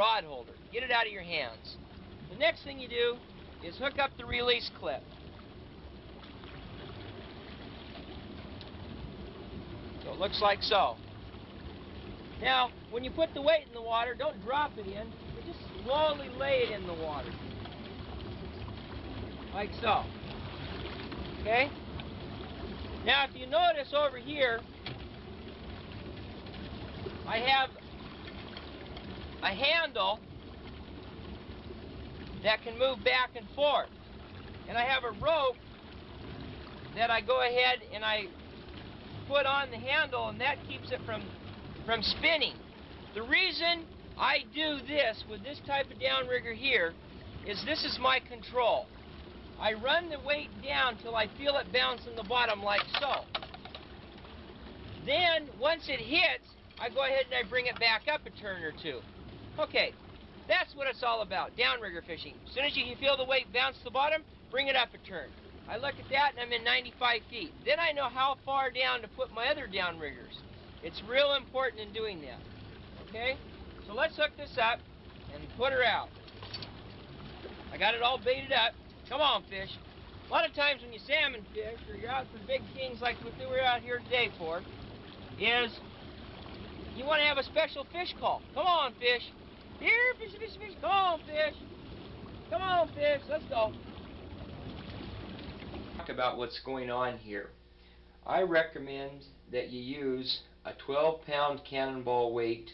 rod holder. Get it out of your hands. The next thing you do is hook up the release clip. So it looks like so. Now, when you put the weight in the water, don't drop it in, but just slowly lay it in the water. Like so. Okay? Now, if you notice over here, I have a handle that can move back and forth. And I have a rope that I go ahead and I put on the handle, and that keeps it from spinning. The reason I do this with this type of downrigger here is this is my control. I run the weight down till I feel it bounce in the bottom like so. Then, once it hits, I go ahead and I bring it back up a turn or two. Okay, that's what it's all about, downrigger fishing. As soon as you feel the weight bounce to the bottom, bring it up a turn. I look at that and I'm in 95 feet. Then I know how far down to put my other downriggers. It's real important in doing that. Okay, so let's hook this up and put her out. I got it all baited up. Come on, fish. A lot of times when you salmon fish, or you're out for big kings like what we were out here today for, is you want to have a special fish call. Come on, fish. Here, fish, fish, fish. Come on, fish. Come on, fish. Let's go. Talk about what's going on here. I recommend that you use a 12-pound cannonball weight,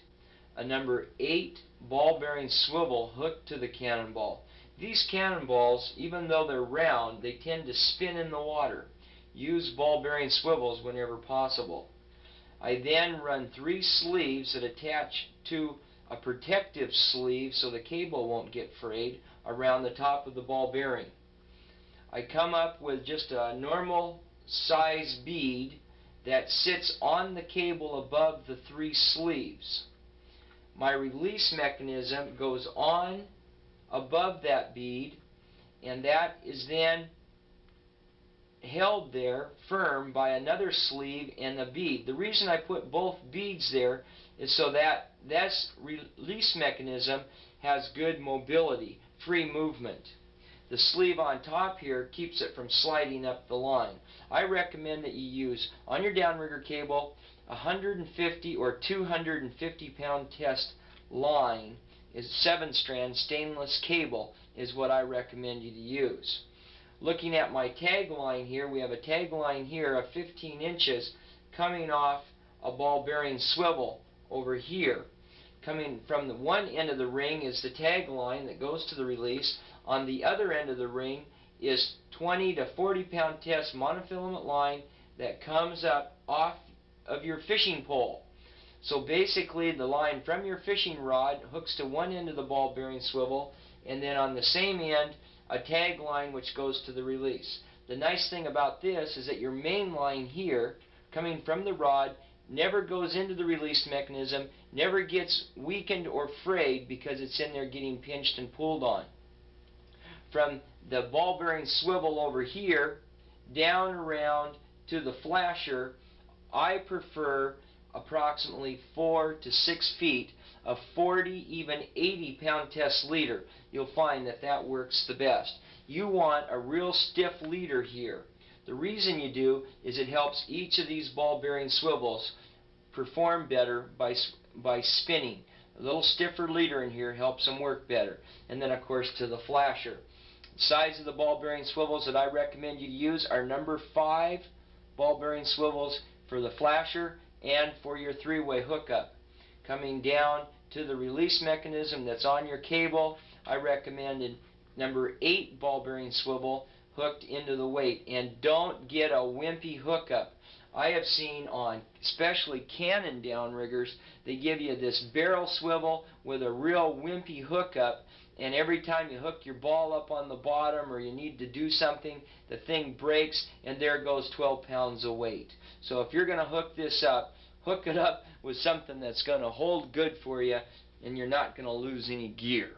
a number 8 ball-bearing swivel hooked to the cannonball. These cannonballs, even though they're round, they tend to spin in the water. Use ball-bearing swivels whenever possible. I then run 3 sleeves that attach to a protective sleeve so the cable won't get frayed around the top of the ball bearing. I come up with just a normal size bead that sits on the cable above the 3 sleeves. My release mechanism goes on above that bead, and that is then held there firm by another sleeve and a bead. The reason I put both beads there is so that this release mechanism has good mobility, free movement. The sleeve on top here keeps it from sliding up the line. I recommend that you use, on your downrigger cable, 150 or 250 pound test line is 7-strand stainless cable is what I recommend you to use. Looking at my tag line here, we have a tag line here of 15 inches coming off a ball bearing swivel over here. Coming from the one end of the ring is the tag line that goes to the release. On the other end of the ring is 20 to 40 pound test monofilament line that comes up off of your fishing pole. So basically the line from your fishing rod hooks to one end of the ball bearing swivel, and then on the same end a tag line which goes to the release. The nice thing about this is that your main line here coming from the rod never goes into the release mechanism, never gets weakened or frayed because it's in there getting pinched and pulled on. From the ball bearing swivel over here down around to the flasher, I prefer approximately 4 to 6 feet of 40, even 80 pound test leader. You'll find that that works the best. You want a real stiff leader here. The reason you do is it helps each of these ball bearing swivels perform better by spinning. A little stiffer leader in here helps them work better. And then of course to the flasher. The size of the ball bearing swivels that I recommend you use are number 5 ball bearing swivels for the flasher and for your 3-way hookup. Coming down to the release mechanism that's on your cable, I recommended number 8 ball bearing swivel hooked into the weight. And don't get a wimpy hookup. I have seen on especially Canon downriggers, they give you this barrel swivel with a real wimpy hookup, and every time you hook your ball up on the bottom or you need to do something, the thing breaks and there goes 12 pounds of weight. So if you're going to hook this up, hook it up with something that's going to hold good for you and you're not going to lose any gear.